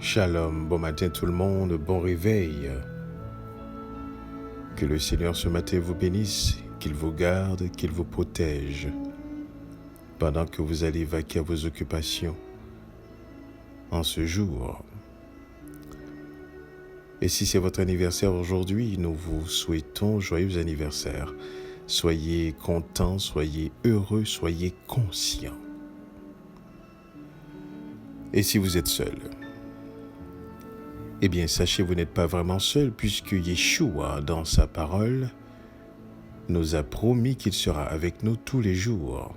Shalom, bon matin tout le monde, bon réveil. Que le Seigneur ce matin vous bénisse, qu'il vous garde, qu'il vous protège, pendant que vous allez vaquer à vos occupations en ce jour. Et si c'est votre anniversaire aujourd'hui, nous vous souhaitons joyeux anniversaire. Soyez contents, soyez heureux, soyez conscients. Et si vous êtes seul, eh bien, sachez, vous n'êtes pas vraiment seul, puisque Yeshua, dans sa parole, nous a promis qu'il sera avec nous tous les jours.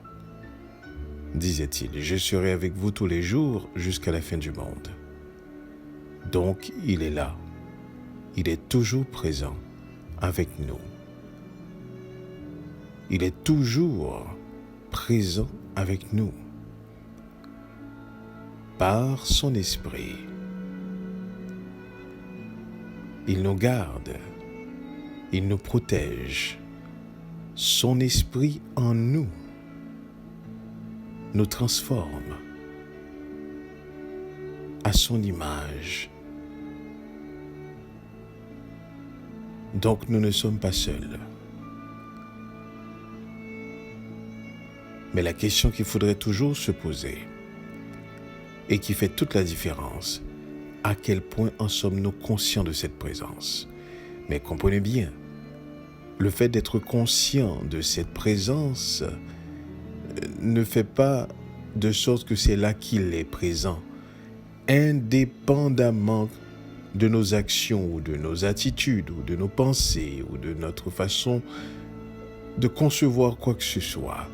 Disait-il, je serai avec vous tous les jours jusqu'à la fin du monde. Donc, il est là. Il est toujours présent avec nous. Il est toujours présent avec nous. Par son esprit. Il nous garde, il nous protège. Son esprit en nous nous transforme à son image. Donc nous ne sommes pas seuls. Mais la question qu'il faudrait toujours se poser et qui fait toute la différence, à quel point en sommes-nous conscients de cette présence? Mais comprenez bien, le fait d'être conscient de cette présence ne fait pas de sorte que c'est là qu'il est présent, indépendamment de nos actions ou de nos attitudes ou de nos pensées ou de notre façon de concevoir quoi que ce soit.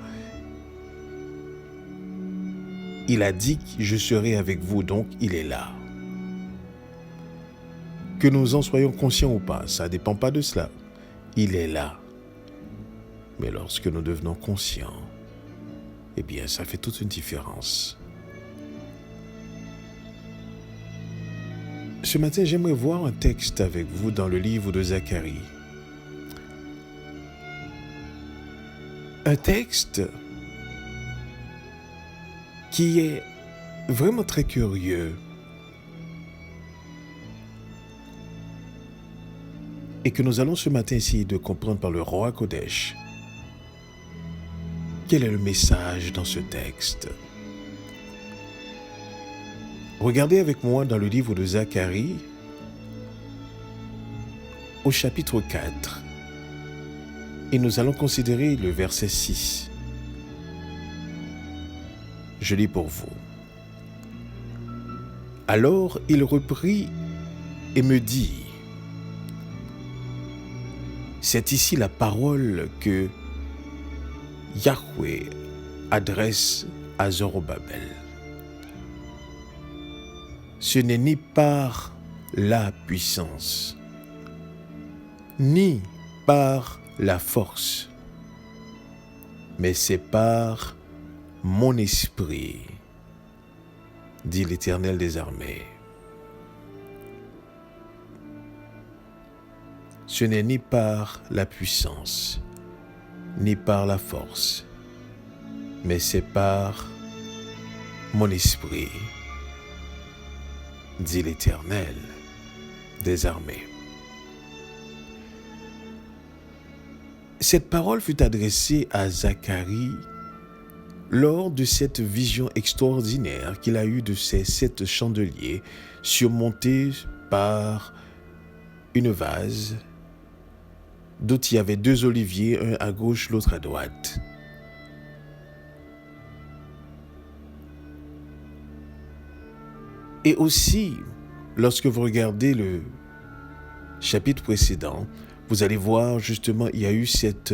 Il a dit que je serai avec vous, donc il est là. Que nous en soyons conscients ou pas, ça ne dépend pas de cela. Il est là. Mais lorsque nous devenons conscients, eh bien, ça fait toute une différence. Ce matin, j'aimerais voir un texte avec vous dans le livre de Zacharie. Un texte qui est vraiment très curieux. Et que nous allons ce matin essayer de comprendre par le roi Kodesh. Quel est le message dans ce texte? Regardez avec moi dans le livre de Zacharie, au chapitre 4, et nous allons considérer le verset 6. Je lis pour vous. Alors il reprit et me dit, c'est ici la parole que Yahweh adresse à Zorobabel. Ce n'est ni par la puissance, ni par la force, mais c'est par mon esprit, dit l'Éternel des armées. Ce n'est ni par la puissance, ni par la force, mais c'est par mon esprit, dit l'Éternel des armées. Cette parole fut adressée à Zacharie lors de cette vision extraordinaire qu'il a eue de ces 7 chandeliers surmontés par une vase d'où il y avait 2 oliviers, un à gauche, l'autre à droite. Et aussi, lorsque vous regardez le chapitre précédent, vous allez voir justement, il y a eu cette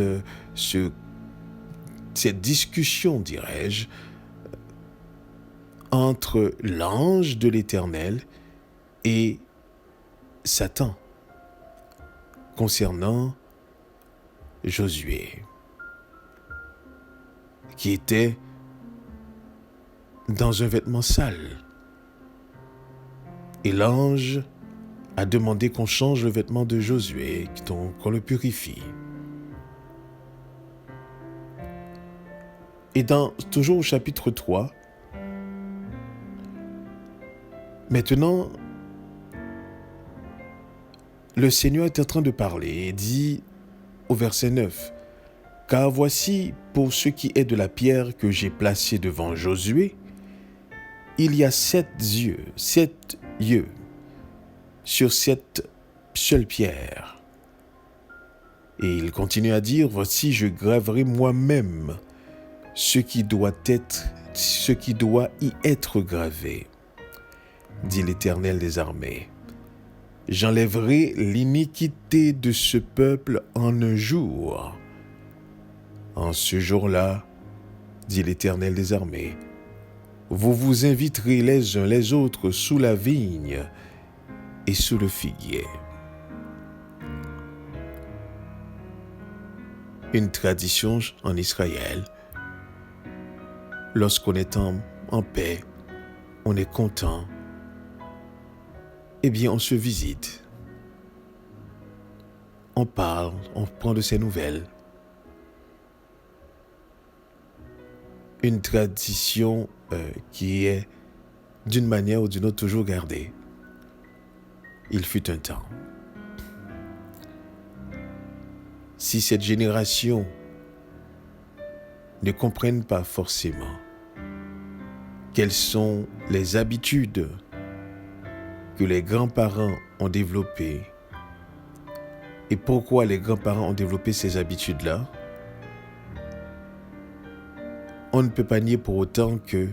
discussion, dirais-je, entre l'ange de l'Éternel et Satan concernant Josué, qui était dans un vêtement sale. Et l'ange a demandé qu'on change le vêtement de Josué, qu'on le purifie. Et toujours au chapitre 3, maintenant, le Seigneur est en train de parler et dit au verset 9, « Car voici, pour ce qui est de la pierre que j'ai placée devant Josué, il y a 7 yeux sur cette seule pierre. » Et il continue à dire, « Voici, je graverai moi-même ce qui doit y être gravé, dit l'Éternel des armées. J'enlèverai l'iniquité de ce peuple en un jour. En ce jour-là, dit l'Éternel des armées, vous vous inviterez les uns les autres sous la vigne et sous le figuier. » Une tradition en Israël. Lorsqu'on est en paix, on est content, eh bien on se visite, on parle, on prend de ses nouvelles. Une tradition qui est d'une manière ou d'une autre toujours gardée. Il fut un temps. Si cette génération ne comprenne pas forcément quelles sont les habitudes que les grands-parents ont développées et pourquoi les grands-parents ont développé ces habitudes-là, on ne peut pas nier pour autant que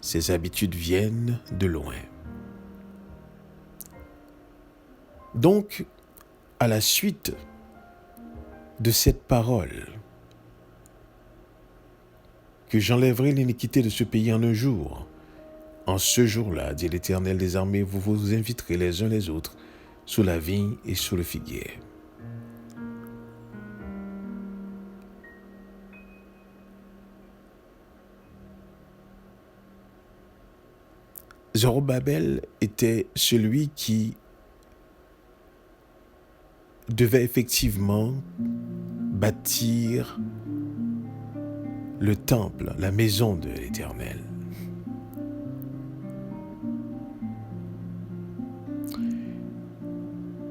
ces habitudes viennent de loin. Donc, à la suite de cette parole, que j'enlèverai l'iniquité de ce pays en un jour. En ce jour-là, dit l'Éternel des armées, vous vous inviterez les uns les autres sous la vigne et sous le figuier. Zorobabel était celui qui devait effectivement bâtir le temple, la maison de l'Éternel.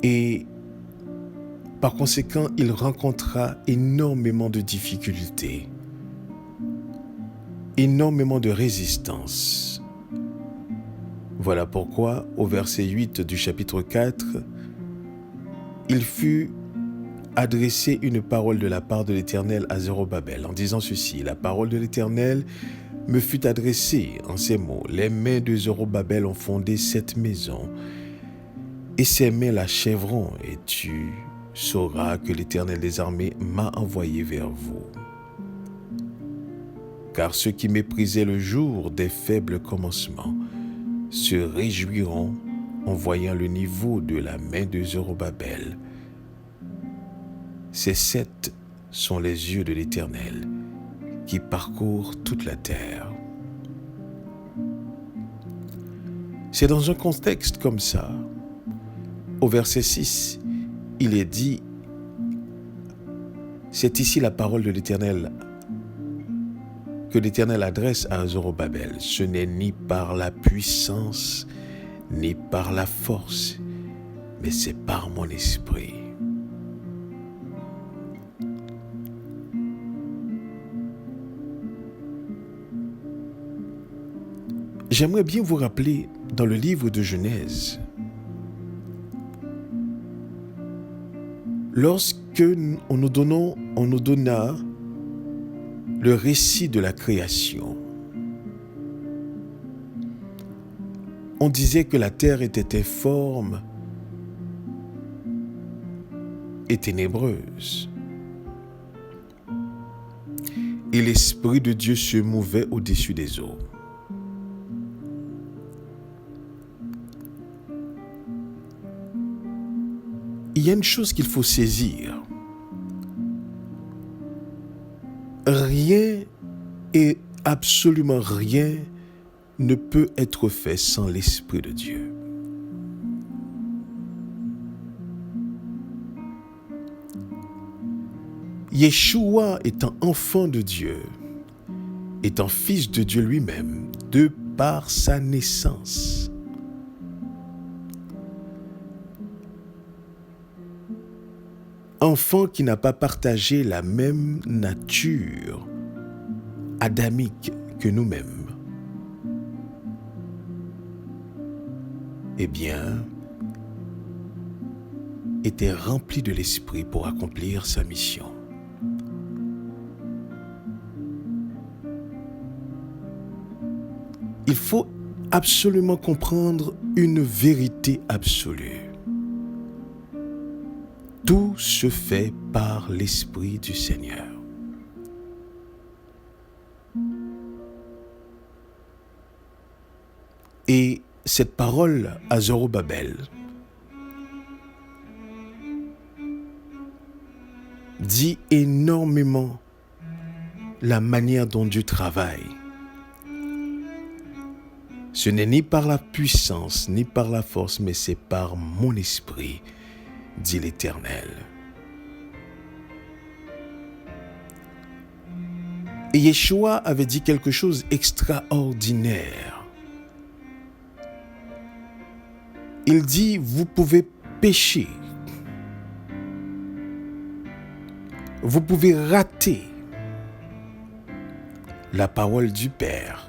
Et par conséquent, il rencontra énormément de difficultés, énormément de résistance. Voilà pourquoi, au verset 8 du chapitre 4, il fut adresser une parole de la part de l'Éternel à Zorobabel en disant ceci, « La parole de l'Éternel me fut adressée en ces mots. Les mains de Zorobabel ont fondé cette maison et ses mains l'achèveront et tu sauras que l'Éternel des armées m'a envoyé vers vous. Car ceux qui méprisaient le jour des faibles commencements se réjouiront en voyant le niveau de la main de Zorobabel. Ces 7 sont les yeux de l'Éternel qui parcourent toute la terre. » C'est dans un contexte comme ça, au verset 6, il est dit, c'est ici la parole de l'Éternel que l'Éternel adresse à Zorobabel. Ce n'est ni par la puissance, ni par la force, mais c'est par mon esprit. J'aimerais bien vous rappeler dans le livre de Genèse, lorsque on nous donna le récit de la création, on disait que la terre était informe et ténébreuse. Et l'Esprit de Dieu se mouvait au-dessus des eaux. Il y a une chose qu'il faut saisir. Rien et absolument rien ne peut être fait sans l'Esprit de Dieu. Yeshua étant enfant de Dieu, étant fils de Dieu lui-même, de par sa naissance, enfant qui n'a pas partagé la même nature adamique que nous-mêmes, eh bien, était rempli de l'esprit pour accomplir sa mission. Il faut absolument comprendre une vérité absolue. Tout se fait par l'Esprit du Seigneur. Et cette parole à Zorobabel dit énormément la manière dont Dieu travaille. Ce n'est ni par la puissance, ni par la force, mais c'est par mon esprit, dit l'Éternel. Et Yeshua avait dit quelque chose d'extraordinaire. Il dit, vous pouvez pécher. Vous pouvez rater la parole du Père.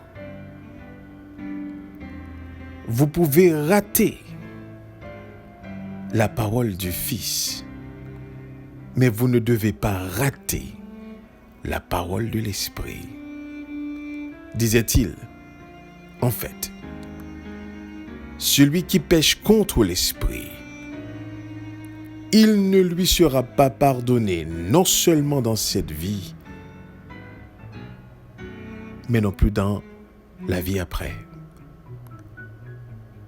Vous pouvez rater la parole du Fils, mais vous ne devez pas rater la parole de l'Esprit. Disait-il, en fait, celui qui pêche contre l'Esprit, il ne lui sera pas pardonné, non seulement dans cette vie, mais non plus dans la vie après.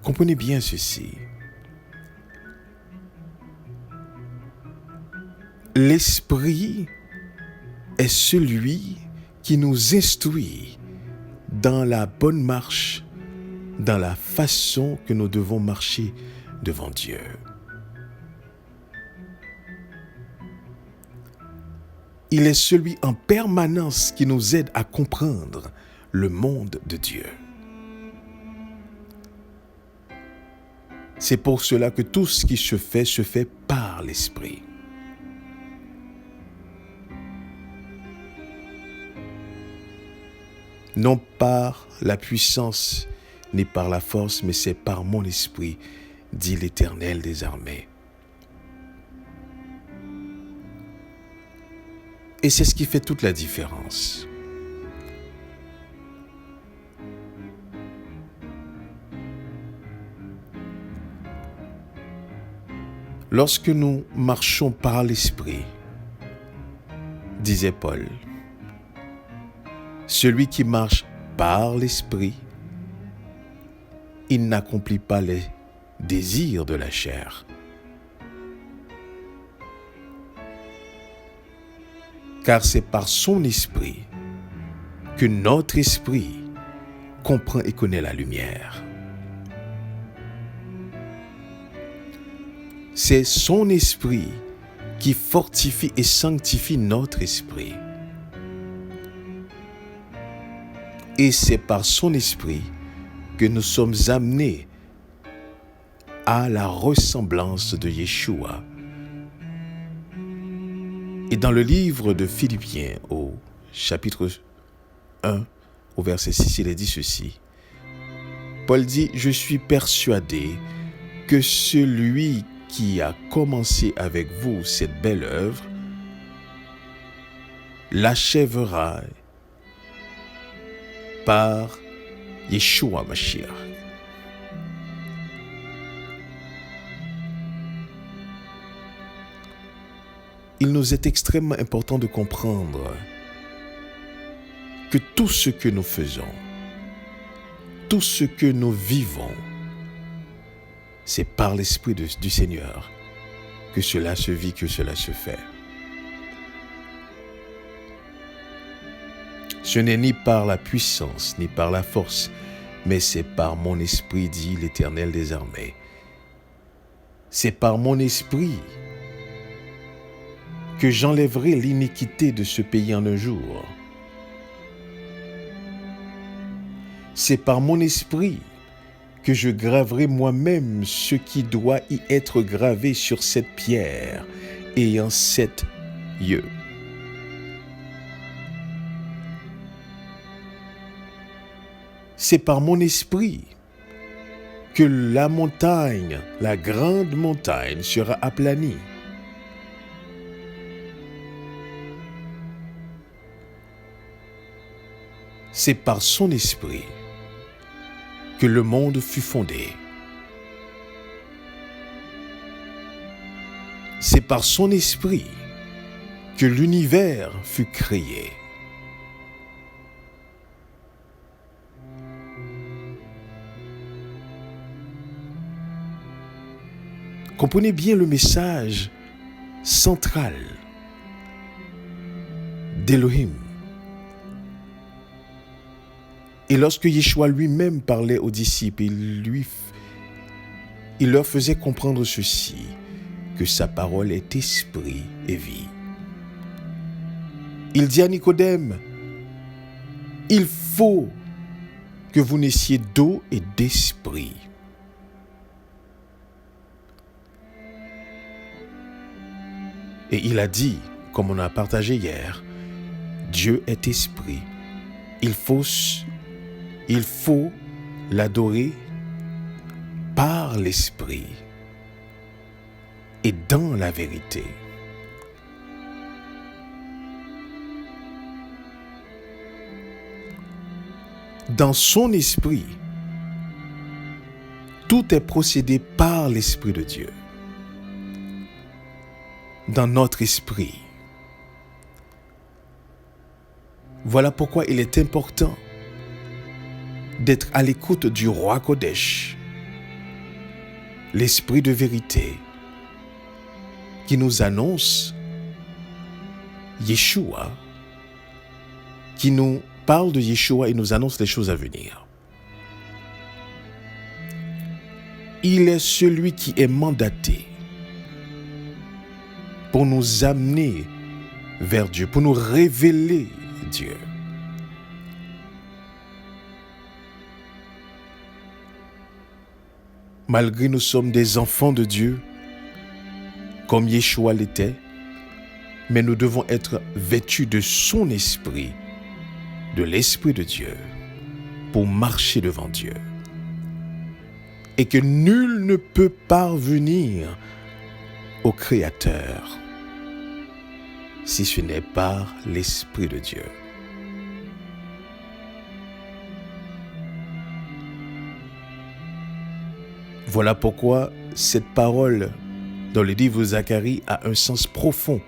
Comprenez bien ceci. L'Esprit est celui qui nous instruit dans la bonne marche, dans la façon que nous devons marcher devant Dieu. Il est celui en permanence qui nous aide à comprendre le monde de Dieu. C'est pour cela que tout ce qui se fait par l'Esprit. Non par la puissance, ni par la force, mais c'est par mon esprit, dit l'Éternel des armées. Et c'est ce qui fait toute la différence. Lorsque nous marchons par l'Esprit, disait Paul, celui qui marche par l'Esprit, il n'accomplit pas les désirs de la chair. Car c'est par son esprit que notre esprit comprend et connaît la lumière. C'est son esprit qui fortifie et sanctifie notre esprit. Et c'est par son esprit que nous sommes amenés à la ressemblance de Yeshua. Et dans le livre de Philippiens, au chapitre 1, au verset 6, il est dit ceci. Paul dit, « Je suis persuadé que celui qui a commencé avec vous cette belle œuvre l'achèvera par Yeshua Mashiach. » Il nous est extrêmement important de comprendre que tout ce que nous faisons, tout ce que nous vivons, c'est par l'Esprit du Seigneur que cela se vit, que cela se fait. Ce n'est ni par la puissance, ni par la force, mais c'est par mon esprit, dit l'Éternel des armées. C'est par mon esprit que j'enlèverai l'iniquité de ce pays en un jour. C'est par mon esprit que je graverai moi-même ce qui doit y être gravé sur cette pierre, ayant 7 yeux. C'est par mon esprit que la montagne, la grande montagne, sera aplanie. C'est par son esprit que le monde fut fondé. C'est par son esprit que l'univers fut créé. Comprenez bien le message central d'Élohim. Et lorsque Yeshua lui-même parlait aux disciples, il leur faisait comprendre ceci, que sa parole est esprit et vie. Il dit à Nicodème, il faut que vous naissiez d'eau et d'esprit. Et il a dit, comme on a partagé hier, Dieu est esprit. Il faut l'adorer par l'esprit et dans la vérité. Dans son esprit, tout est procédé par l'Esprit de Dieu. Dans notre esprit. Voilà pourquoi il est important d'être à l'écoute du roi Kodesh, l'esprit de vérité, qui nous annonce Yeshua, qui nous parle de Yeshua et nous annonce les choses à venir. Il est celui qui est mandaté pour nous amener vers Dieu, pour nous révéler Dieu. Malgré nous sommes des enfants de Dieu, comme Yeshua l'était, mais nous devons être vêtus de son esprit, de l'esprit de Dieu, pour marcher devant Dieu. Et que nul ne peut parvenir au Créateur si ce n'est par l'Esprit de Dieu. Voilà pourquoi cette parole dans le livre de Zacharie a un sens profond.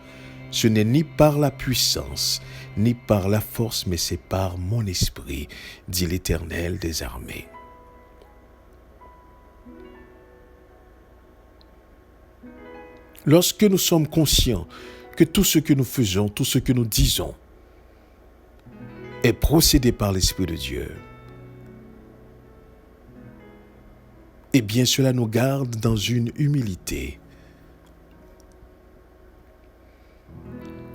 Ce n'est ni par la puissance, ni par la force, mais c'est par mon esprit, dit l'Éternel des armées. Lorsque nous sommes conscients que tout ce que nous faisons, tout ce que nous disons est procédé par l'Esprit de Dieu, eh bien cela nous garde dans une humilité.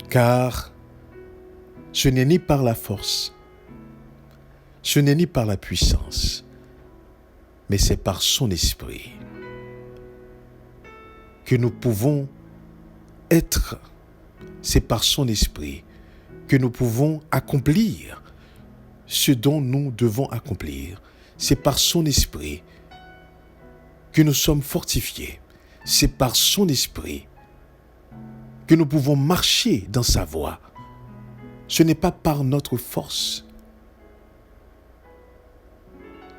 Car ce n'est ni par la force, ce n'est ni par la puissance, mais c'est par son esprit que nous pouvons être, c'est par son esprit que nous pouvons accomplir ce dont nous devons accomplir. C'est par son esprit que nous sommes fortifiés. C'est par son esprit que nous pouvons marcher dans sa voie. Ce n'est pas par notre force,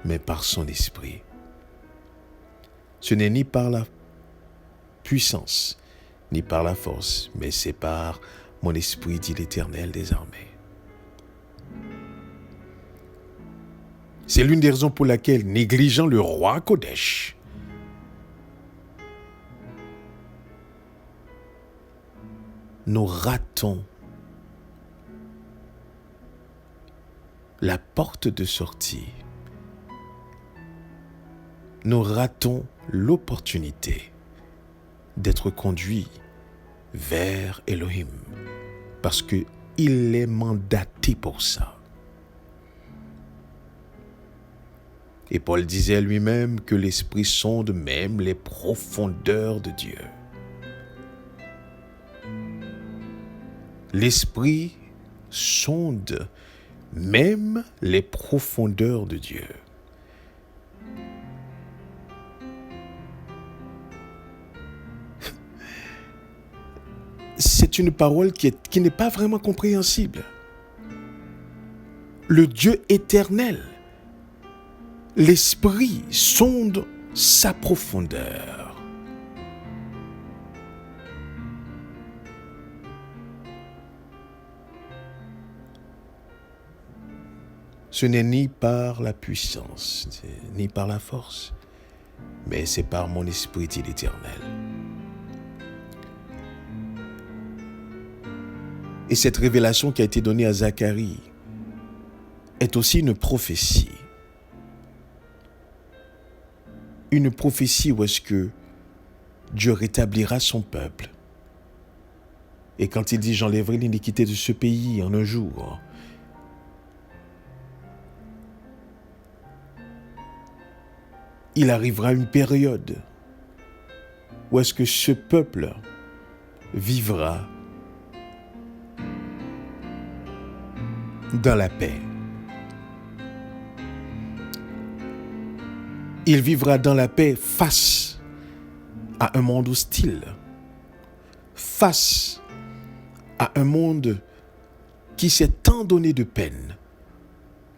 mais par son esprit. Ce n'est ni par la puissance, ni par la force, mais c'est par mon esprit, dit l'Éternel des armées. C'est l'une des raisons pour laquelle, négligeant le roi Kodesh, nous ratons la porte de sortie. Nous ratons l'opportunité d'être conduits vers Elohim, parce qu'il est mandaté pour ça. Et Paul disait lui-même que l'Esprit sonde même les profondeurs de Dieu. L'Esprit sonde même les profondeurs de Dieu. C'est une parole qui n'est pas vraiment compréhensible. Le Dieu éternel, l'Esprit sonde sa profondeur. Ce n'est ni par la puissance, ni par la force, mais c'est par mon esprit, dit l'Éternel. Et cette révélation qui a été donnée à Zacharie est aussi une prophétie. Une prophétie où est-ce que Dieu rétablira son peuple. Et quand il dit « J'enlèverai l'iniquité de ce pays en un jour », il arrivera une période où est-ce que ce peuple vivra dans la paix. Il vivra dans la paix face à un monde hostile, face à un monde qui s'est tant donné de peine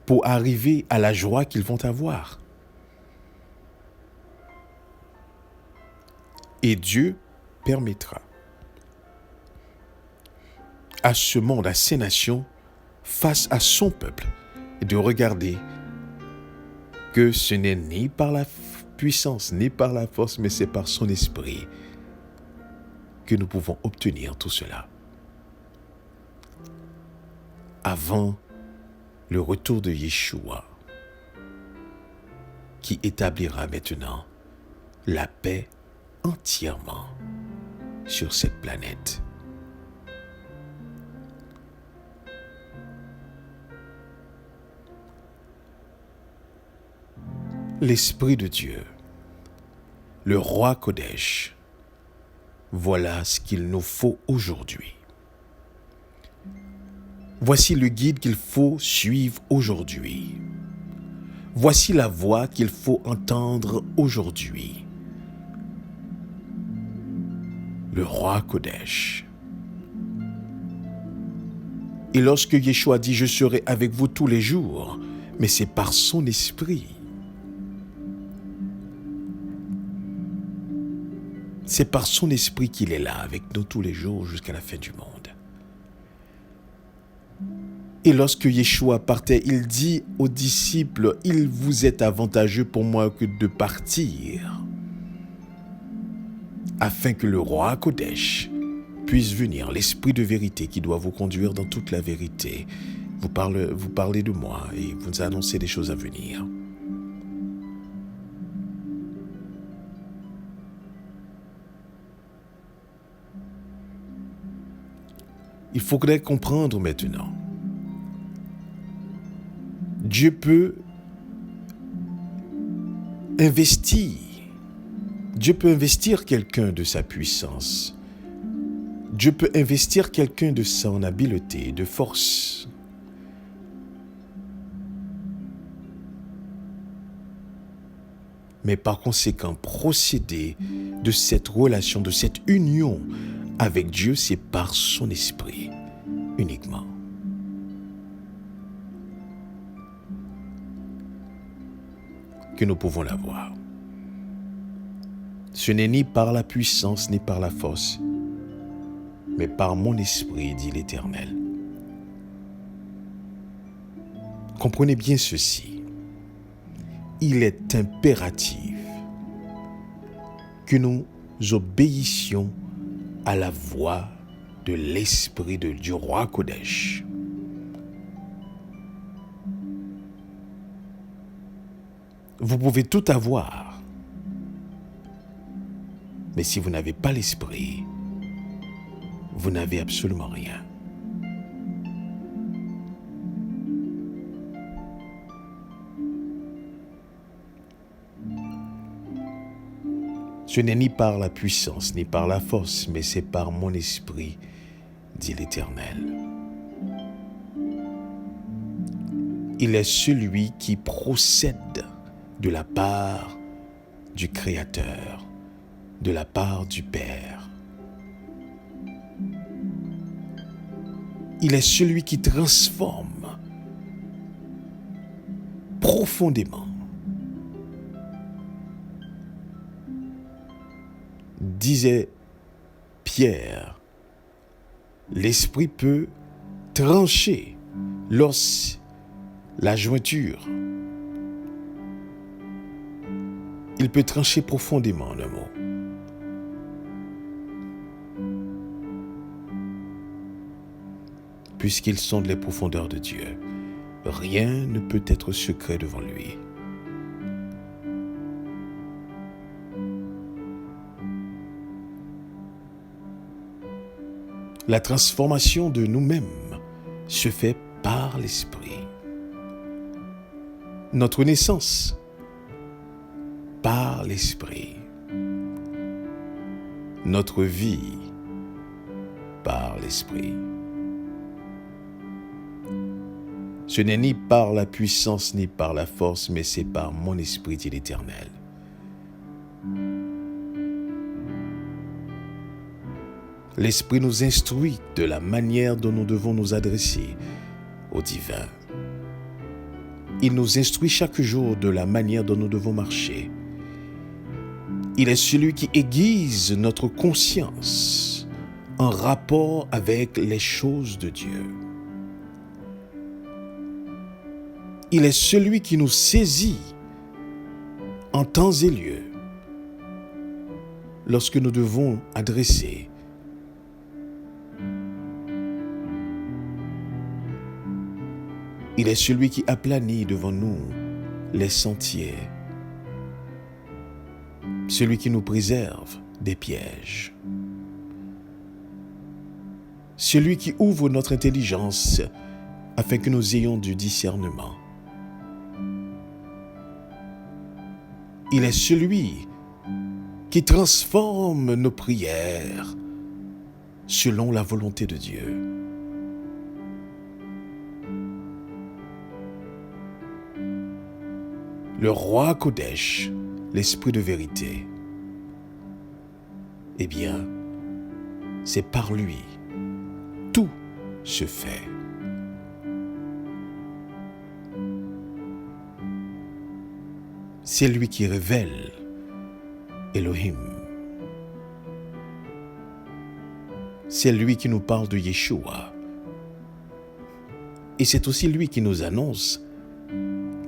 pour arriver à la joie qu'ils vont avoir. Et Dieu permettra à ce monde, à ces nations, face à son peuple, de regarder que ce n'est ni par la puissance, ni par la force, mais c'est par son esprit que nous pouvons obtenir tout cela. Avant le retour de Yeshua, qui établira maintenant la paix entièrement sur cette planète. L'Esprit de Dieu, le roi Kodesh, voilà ce qu'il nous faut aujourd'hui. Voici le guide qu'il faut suivre aujourd'hui. Voici la voix qu'il faut entendre aujourd'hui. Le roi Kodesh. Et lorsque Yeshua dit « Je serai avec vous tous les jours », mais c'est par son esprit. C'est par son esprit qu'il est là avec nous tous les jours jusqu'à la fin du monde. Et lorsque Yeshua partait, il dit aux disciples « Il vous est avantageux pour moi que de partir, afin que le roi Kodesh puisse venir, l'esprit de vérité qui doit vous conduire dans toute la vérité. Vous parlez de moi et vous annoncez des choses à venir. » Il faudrait comprendre maintenant. Dieu peut investir. Dieu peut investir quelqu'un de sa puissance. Dieu peut investir quelqu'un de son habileté, de force. Mais par conséquent, procéder de cette relation, de cette union avec Dieu, c'est par son esprit uniquement. Que nous pouvons l'avoir. Ce n'est ni par la puissance ni par la force, mais par mon esprit, dit l'Éternel. Comprenez bien ceci. Il est impératif que nous obéissions à la voix de l'esprit du roi Kodesh. Vous pouvez tout avoir, mais si vous n'avez pas l'esprit, vous n'avez absolument rien. Ce n'est ni par la puissance, ni par la force, mais c'est par mon esprit, dit l'Éternel. Il est celui qui procède de la part du Créateur, de la part du Père. Il est celui qui transforme profondément. Disait Pierre, l'esprit peut trancher l'os, la jointure. Il peut trancher profondément en un mot. Puisqu'ils sont de les profondeurs de Dieu, rien ne peut être secret devant lui. La transformation de nous-mêmes se fait par l'Esprit. Notre naissance, par l'Esprit. Notre vie, par l'Esprit. Ce n'est ni par la puissance ni par la force, mais c'est par mon esprit, dit l'Éternel. L'Esprit nous instruit de la manière dont nous devons nous adresser au divin. Il nous instruit chaque jour de la manière dont nous devons marcher. Il est celui qui aiguise notre conscience en rapport avec les choses de Dieu. Il est celui qui nous saisit en temps et lieu lorsque nous devons adresser. Il est celui qui aplanit devant nous les sentiers, celui qui nous préserve des pièges, celui qui ouvre notre intelligence afin que nous ayons du discernement. Il est celui qui transforme nos prières selon la volonté de Dieu. Le roi Kodesh, l'esprit de vérité, eh bien, c'est par lui. Tout se fait. C'est lui qui révèle Elohim. C'est lui qui nous parle de Yeshua. Et c'est aussi lui qui nous annonce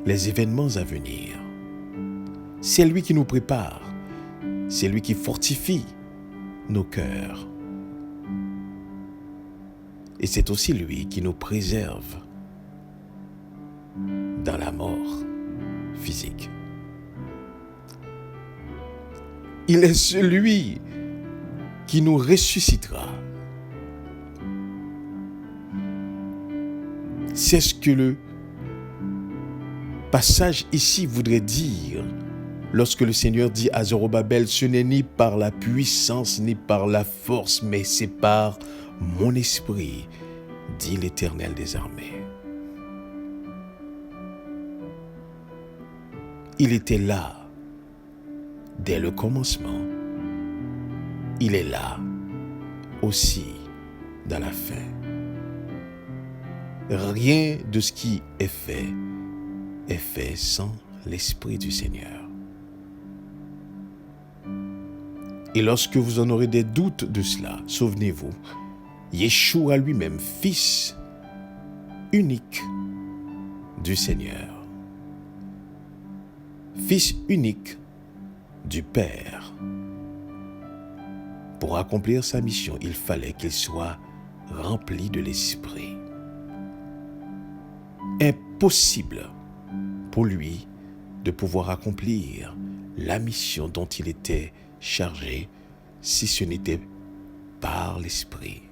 les événements à venir. C'est lui qui nous prépare. C'est lui qui fortifie nos cœurs. Et c'est aussi lui qui nous préserve dans la mort physique. Il est celui qui nous ressuscitera. C'est ce que le passage ici voudrait dire lorsque le Seigneur dit à Zorobabel, ce n'est ni par la puissance ni par la force, mais c'est par mon esprit, dit l'Éternel des armées. Il était là dès le commencement. Il est là aussi dans la fin. Rien de ce qui est fait sans l'Esprit du Seigneur. Et lorsque vous en aurez des doutes de cela, souvenez-vous, Yeshua lui-même, Fils unique du Seigneur, Fils unique du Père. Pour accomplir sa mission, il fallait qu'il soit rempli de l'Esprit. Impossible pour lui de pouvoir accomplir la mission dont il était chargé si ce n'était par l'Esprit.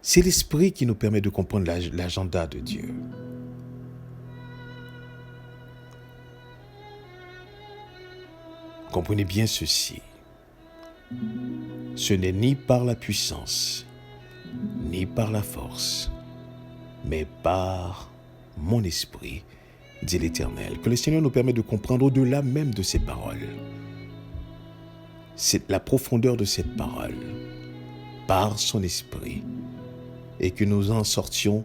C'est l'Esprit qui nous permet de comprendre l'agenda de Dieu. Comprenez bien ceci. Ce n'est ni par la puissance, ni par la force, mais par mon esprit, dit l'Éternel. Que le Seigneur nous permette de comprendre au-delà même de ces paroles. C'est la profondeur de cette parole, par son esprit, et que nous en sortions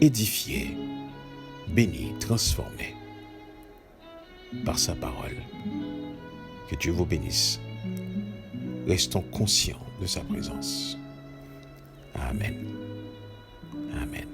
édifiés, bénis, transformés par sa parole. Que Dieu vous bénisse. Restons conscients de sa présence. Amen. Amen.